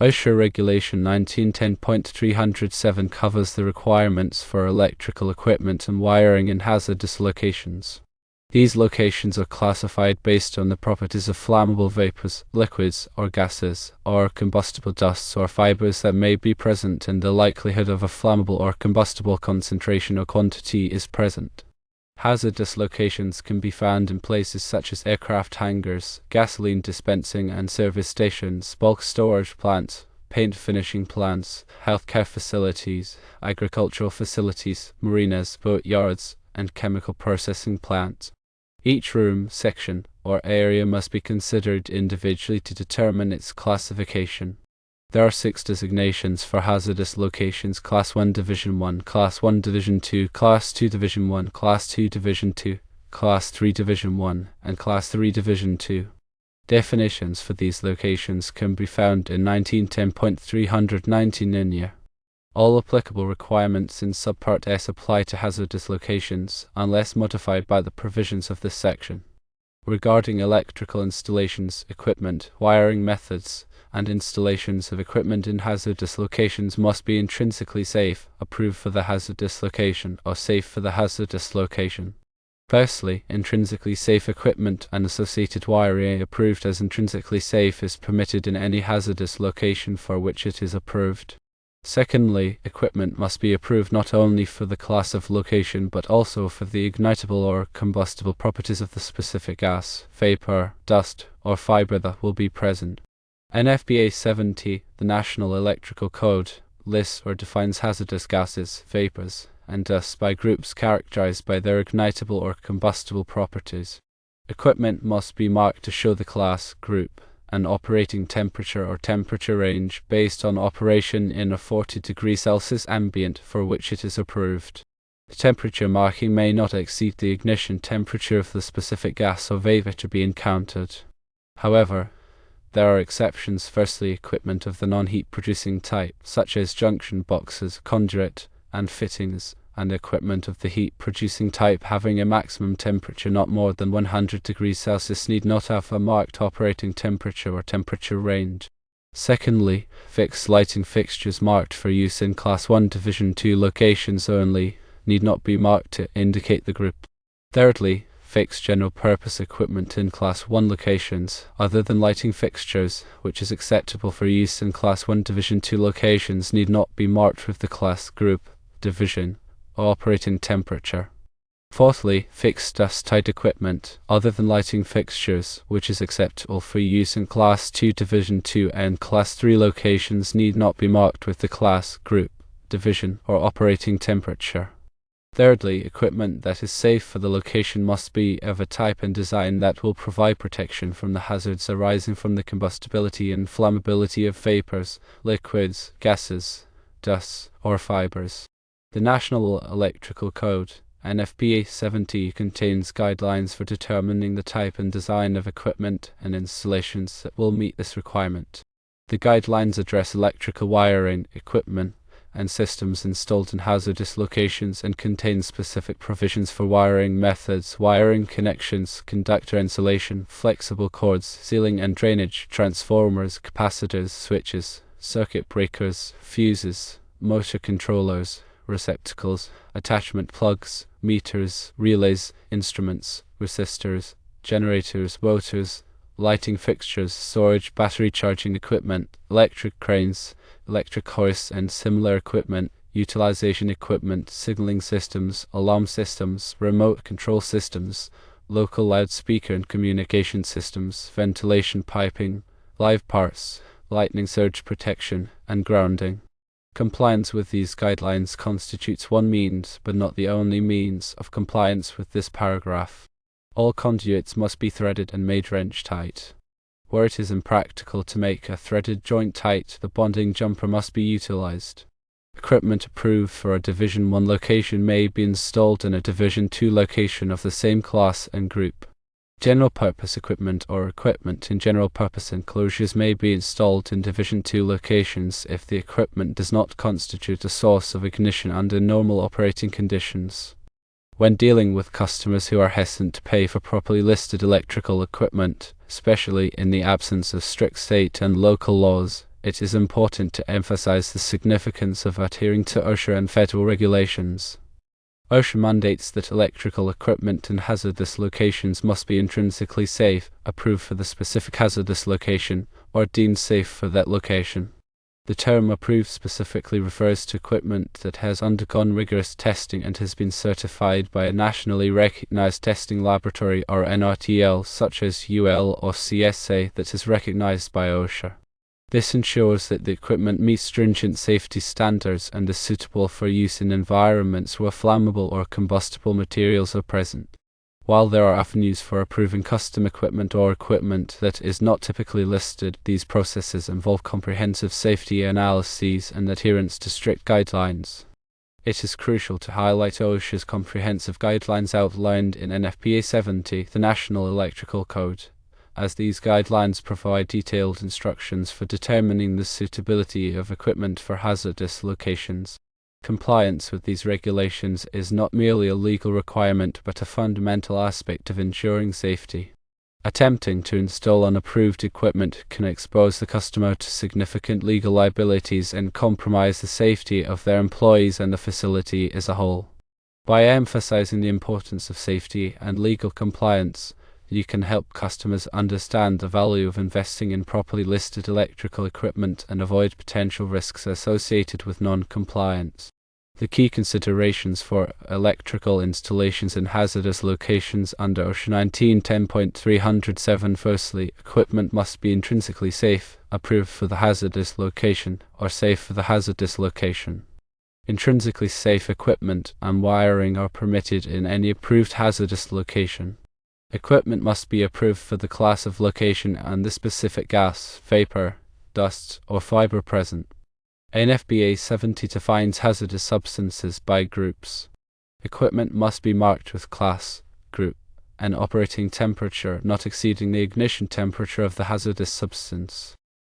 OSHA Regulation 1910.307 covers the requirements for electrical equipment and wiring in hazardous locations. These locations are classified based on the properties of flammable vapors, liquids or gases, or combustible dusts or fibers that may be present, and the likelihood of a flammable or combustible concentration or quantity is present. Hazardous locations can be found in places such as aircraft hangars, gasoline dispensing and service stations, bulk storage plants, paint finishing plants, healthcare facilities, agricultural facilities, marinas, boat yards, and chemical processing plants. Each room, section, or area must be considered individually to determine its classification. There are 6 designations for hazardous locations: Class 1 Division 1, Class 1 Division 2, Class 2 Division 1, Class 2 Division 2, Class 3 Division 1, and Class 3 Division 2. Definitions for these locations can be found in 1910.319 INYA. All applicable requirements in Subpart S apply to hazardous locations, unless modified by the provisions of this section. Regarding electrical installations, equipment, wiring methods, and installations of equipment in hazardous locations must be intrinsically safe, approved for the hazardous location, or safe for the hazardous location. Firstly, intrinsically safe equipment and associated wiring approved as intrinsically safe is permitted in any hazardous location for which it is approved. Secondly, equipment must be approved not only for the class of location but also for the ignitable or combustible properties of the specific gas, vapor, dust, or fiber that will be present. NFPA 70, the National Electrical Code, lists or defines hazardous gases, vapors, and dust by groups characterized by their ignitable or combustible properties. Equipment must be marked to show the class, group, and operating temperature or temperature range based on operation in a 40°C ambient for which it is approved. The temperature marking may not exceed the ignition temperature of the specific gas or vapor to be encountered. However, there are exceptions. Firstly, equipment of the non-heat producing type, such as junction boxes, conduit, and fittings, and equipment of the heat-producing type having a maximum temperature not more than 100°C need not have a marked operating temperature or temperature range. Secondly, fixed lighting fixtures marked for use in Class 1 Division 2 locations only need not be marked to indicate the group. Thirdly, fixed general-purpose equipment in Class 1 locations, other than lighting fixtures, which is acceptable for use in Class 1 Division 2 locations, need not be marked with the class, group, division, or operating temperature. Fourthly, fixed dust-tight equipment, other than lighting fixtures, which is acceptable for use in Class 2 Division 2 and Class 3 locations, need not be marked with the class, group, division, or operating temperature. Thirdly, equipment that is safe for the location must be of a type and design that will provide protection from the hazards arising from the combustibility and flammability of vapors, liquids, gases, dusts, or fibers. The National Electrical Code, NFPA 70, contains guidelines for determining the type and design of equipment and installations that will meet this requirement. The guidelines address electrical wiring, equipment, and systems installed in hazardous locations and contain specific provisions for wiring methods, wiring connections, conductor insulation, flexible cords, sealing and drainage, transformers, capacitors, switches, circuit breakers, fuses, motor controllers, receptacles, attachment plugs, meters, relays, instruments, resistors, generators, motors, lighting fixtures, storage, battery charging equipment, electric cranes, electric hoists and similar equipment, utilization equipment, signaling systems, alarm systems, remote control systems, local loudspeaker and communication systems, ventilation piping, live parts, lightning surge protection, and grounding. Compliance with these guidelines constitutes one means, but not the only means, of compliance with this paragraph. All conduits must be threaded and made wrench tight. Where it is impractical to make a threaded joint tight, the bonding jumper must be utilized. Equipment approved for a Division 1 location may be installed in a Division 2 location of the same class and group. General-purpose equipment or equipment in general-purpose enclosures may be installed in Division 2 locations if the equipment does not constitute a source of ignition under normal operating conditions. When dealing with customers who are hesitant to pay for properly listed electrical equipment, especially in the absence of strict state and local laws, it is important to emphasize the significance of adhering to OSHA and federal regulations. OSHA mandates that electrical equipment in hazardous locations must be intrinsically safe, approved for the specific hazardous location, or deemed safe for that location. The term approved specifically refers to equipment that has undergone rigorous testing and has been certified by a nationally recognized testing laboratory or NRTL, such as UL or CSA, that is recognized by OSHA. This ensures that the equipment meets stringent safety standards and is suitable for use in environments where flammable or combustible materials are present. While there are avenues for approving custom equipment or equipment that is not typically listed, these processes involve comprehensive safety analyses and adherence to strict guidelines. It is crucial to highlight OSHA's comprehensive guidelines outlined in NFPA 70, the National Electrical Code, as these guidelines provide detailed instructions for determining the suitability of equipment for hazardous locations. Compliance with these regulations is not merely a legal requirement but a fundamental aspect of ensuring safety. Attempting to install unapproved equipment can expose the customer to significant legal liabilities and compromise the safety of their employees and the facility as a whole. By emphasizing the importance of safety and legal compliance, you can help customers understand the value of investing in properly listed electrical equipment and avoid potential risks associated with non-compliance. The key considerations for electrical installations in hazardous locations under OSHA 19.10.307: firstly, equipment must be intrinsically safe, approved for the hazardous location, or safe for the hazardous location. Intrinsically safe equipment and wiring are permitted in any approved hazardous location. Equipment must be approved for the class of location and the specific gas, vapor, dust, or fiber present. NFPA 70 defines hazardous substances by groups. Equipment must be marked with class, group, and operating temperature not exceeding the ignition temperature of the hazardous substance.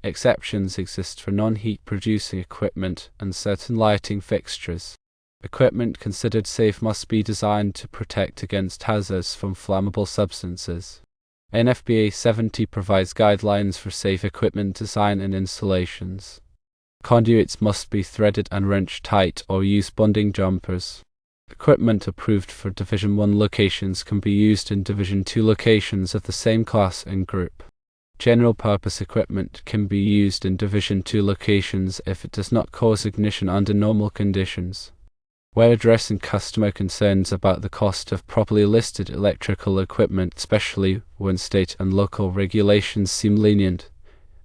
Exceptions exist for non-heat producing equipment and certain lighting fixtures. Equipment considered safe must be designed to protect against hazards from flammable substances. NFPA 70 provides guidelines for safe equipment design and installations. Conduits must be threaded and wrenched tight or use bonding jumpers. Equipment approved for Division 1 locations can be used in Division 2 locations of the same class and group. General purpose equipment can be used in Division 2 locations if it does not cause ignition under normal conditions. Where addressing customer concerns about the cost of properly listed electrical equipment, especially when state and local regulations seem lenient,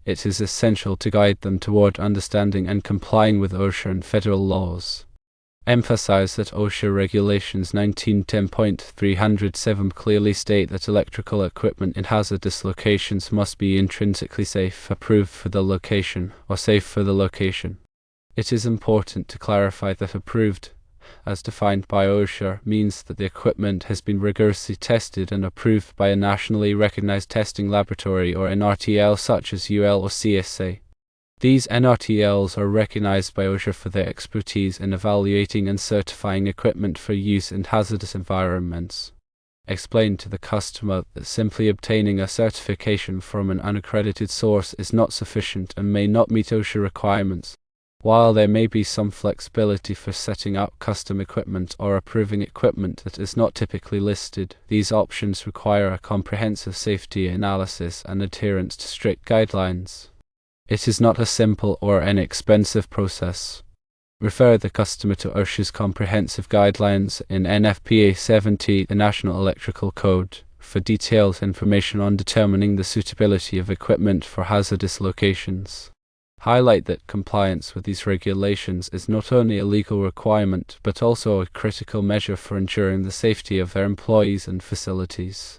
it is essential to guide them toward understanding and complying with OSHA and federal laws. Emphasize that OSHA Regulations 19.10.307 clearly state that electrical equipment in hazardous locations must be intrinsically safe, approved for the location, or safe for the location. It is important to clarify that approved, as defined by OSHA, means that the equipment has been rigorously tested and approved by a nationally recognized testing laboratory or NRTL such as UL or CSA. These NRTLs are recognized by OSHA for their expertise in evaluating and certifying equipment for use in hazardous environments. Explain to the customer that simply obtaining a certification from an unaccredited source is not sufficient and may not meet OSHA requirements. While there may be some flexibility for setting up custom equipment or approving equipment that is not typically listed, these options require a comprehensive safety analysis and adherence to strict guidelines. It is not a simple or inexpensive process. Refer the customer to OSHA's comprehensive guidelines in NFPA 70, the National Electrical Code, for detailed information on determining the suitability of equipment for hazardous locations. Highlight that compliance with these regulations is not only a legal requirement but also a critical measure for ensuring the safety of their employees and facilities.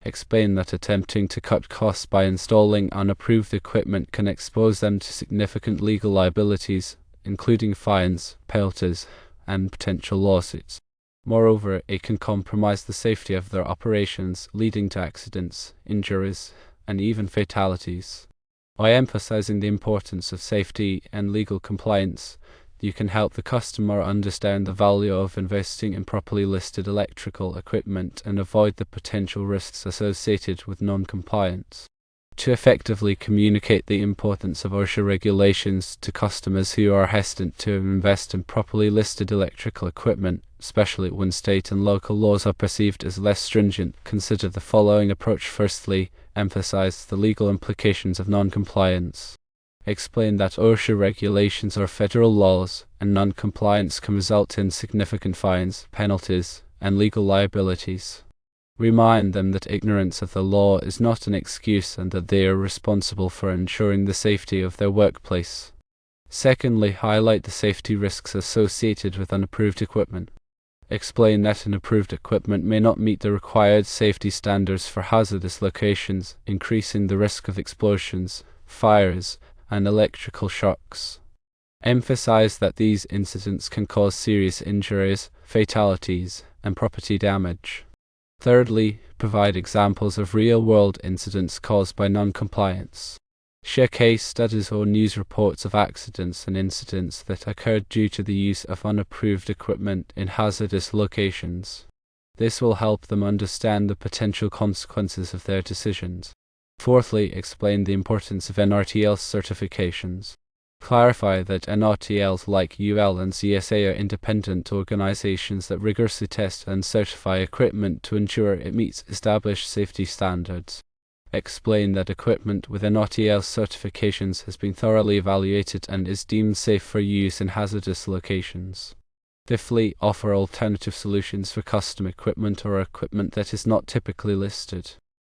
Explain that attempting to cut costs by installing unapproved equipment can expose them to significant legal liabilities, including fines, penalties, and potential lawsuits. Moreover, it can compromise the safety of their operations, leading to accidents, injuries, and even fatalities. By emphasizing the importance of safety and legal compliance, you can help the customer understand the value of investing in properly listed electrical equipment and avoid the potential risks associated with non-compliance. To effectively communicate the importance of OSHA regulations to customers who are hesitant to invest in properly listed electrical equipment, especially when state and local laws are perceived as less stringent, consider the following approach. Firstly, emphasize the legal implications of non-compliance. Explain that OSHA regulations are federal laws, and non-compliance can result in significant fines, penalties, and legal liabilities. Remind them that ignorance of the law is not an excuse and that they are responsible for ensuring the safety of their workplace. Secondly, highlight the safety risks associated with unapproved equipment. Explain that unapproved equipment may not meet the required safety standards for hazardous locations, increasing the risk of explosions, fires, and electrical shocks. Emphasize that these incidents can cause serious injuries, fatalities, and property damage. Thirdly, provide examples of real-world incidents caused by non-compliance. Share case studies or news reports of accidents and incidents that occurred due to the use of unapproved equipment in hazardous locations. This will help them understand the potential consequences of their decisions. Fourthly, explain the importance of NRTL certifications. Clarify that NRTLs like UL and CSA are independent organizations that rigorously test and certify equipment to ensure it meets established safety standards. Explain that equipment with NRTL certifications has been thoroughly evaluated and is deemed safe for use in hazardous locations. Fifthly, offer alternative solutions for custom equipment or equipment that is not typically listed.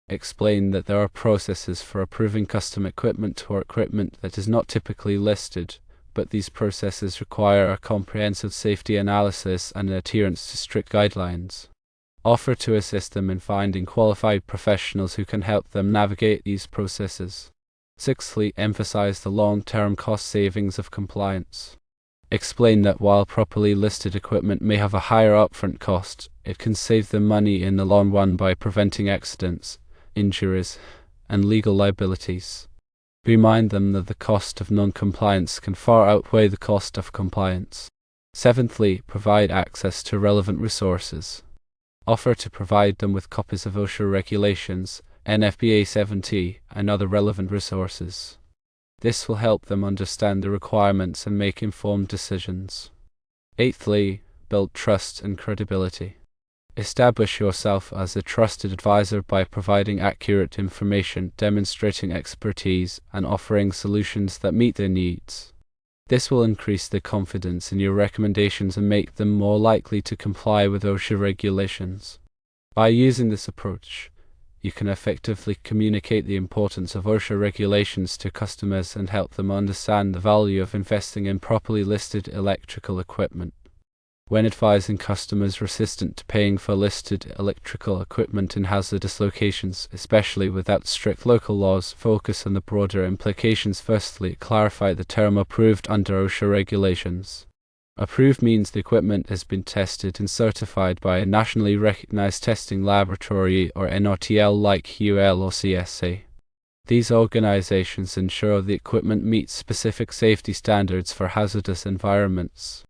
Explain that there are processes for approving custom equipment or equipment that is not typically listed, but these processes require a comprehensive safety analysis and adherence to strict guidelines. Offer to assist them in finding qualified professionals who can help them navigate these processes. Sixthly, emphasize the long-term cost savings of compliance. Explain that while properly listed equipment may have a higher upfront cost, it can save them money in the long run by preventing accidents, injuries, and legal liabilities. Remind them that the cost of non-compliance can far outweigh the cost of compliance. Seventhly, provide access to relevant resources. Offer to provide them with copies of OSHA regulations, NFPA 70, and other relevant resources. This will help them understand the requirements and make informed decisions. Eighthly, build trust and credibility. Establish yourself as a trusted advisor by providing accurate information, demonstrating expertise, and offering solutions that meet their needs. This will increase their confidence in your recommendations and make them more likely to comply with OSHA regulations. By using this approach, you can effectively communicate the importance of OSHA regulations to customers and help them understand the value of investing in properly listed electrical equipment. When advising customers resistant to paying for listed electrical equipment in hazardous locations, especially without strict local laws, focus on the broader implications. Firstly, clarify the term approved under OSHA regulations. Approved means the equipment has been tested and certified by a nationally recognized testing laboratory or NRTL like UL or CSA. These organizations ensure the equipment meets specific safety standards for hazardous environments.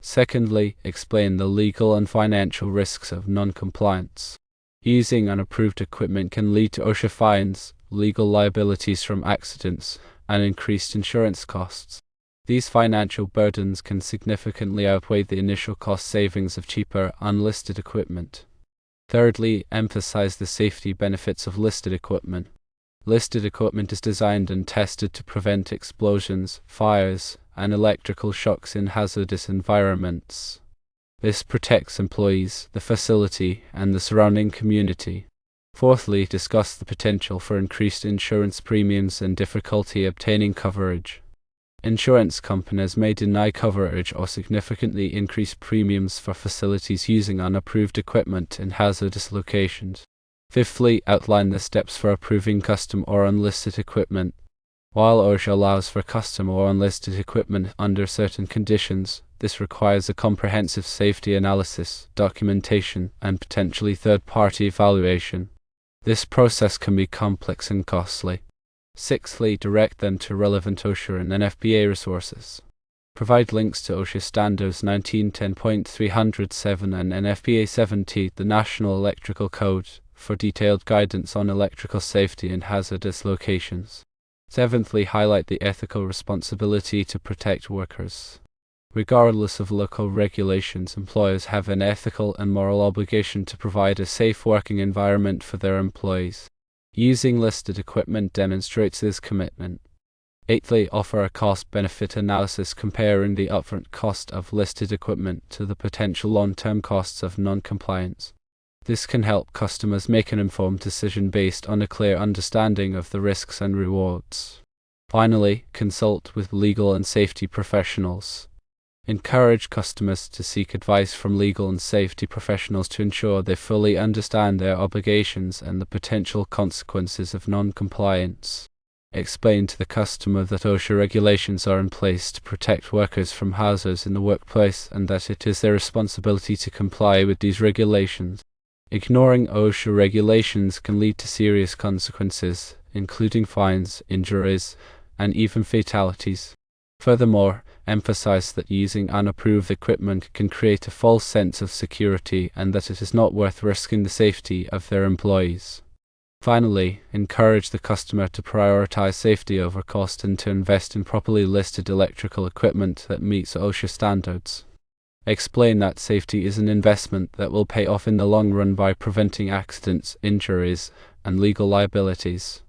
Secondly, explain the legal and financial risks of non-compliance. Using unapproved equipment can lead to OSHA fines, legal liabilities from accidents, and increased insurance costs. These financial burdens can significantly outweigh the initial cost savings of cheaper, unlisted equipment. Thirdly, emphasize the safety benefits of listed equipment. Listed equipment is designed and tested to prevent explosions, fires, and electrical shocks in hazardous environments. This protects employees, the facility, and the surrounding community. Fourthly, discuss the potential for increased insurance premiums and difficulty obtaining coverage. Insurance companies may deny coverage or significantly increase premiums for facilities using unapproved equipment in hazardous locations. Fifthly, outline the steps for approving custom or unlisted equipment. While OSHA allows for custom or unlisted equipment under certain conditions, this requires a comprehensive safety analysis, documentation, and potentially third-party evaluation. This process can be complex and costly. Sixthly, direct them to relevant OSHA and NFPA resources. Provide links to OSHA Standards 1910.307 and NFPA 70, the National Electrical Code, for detailed guidance on electrical safety in hazardous locations. Seventhly, highlight the ethical responsibility to protect workers. Regardless of local regulations, employers have an ethical and moral obligation to provide a safe working environment for their employees. Using listed equipment demonstrates this commitment. Eighthly, offer a cost-benefit analysis comparing the upfront cost of listed equipment to the potential long-term costs of non-compliance. This can help customers make an informed decision based on a clear understanding of the risks and rewards. Finally, consult with legal and safety professionals. Encourage customers to seek advice from legal and safety professionals to ensure they fully understand their obligations and the potential consequences of non-compliance. Explain to the customer that OSHA regulations are in place to protect workers from hazards in the workplace and that it is their responsibility to comply with these regulations. Ignoring OSHA regulations can lead to serious consequences, including fines, injuries, and even fatalities. Furthermore, emphasize that using unapproved equipment can create a false sense of security and that it is not worth risking the safety of their employees. Finally, encourage the customer to prioritize safety over cost and to invest in properly listed electrical equipment that meets OSHA standards. Explain that safety is an investment that will pay off in the long run by preventing accidents, injuries, and legal liabilities.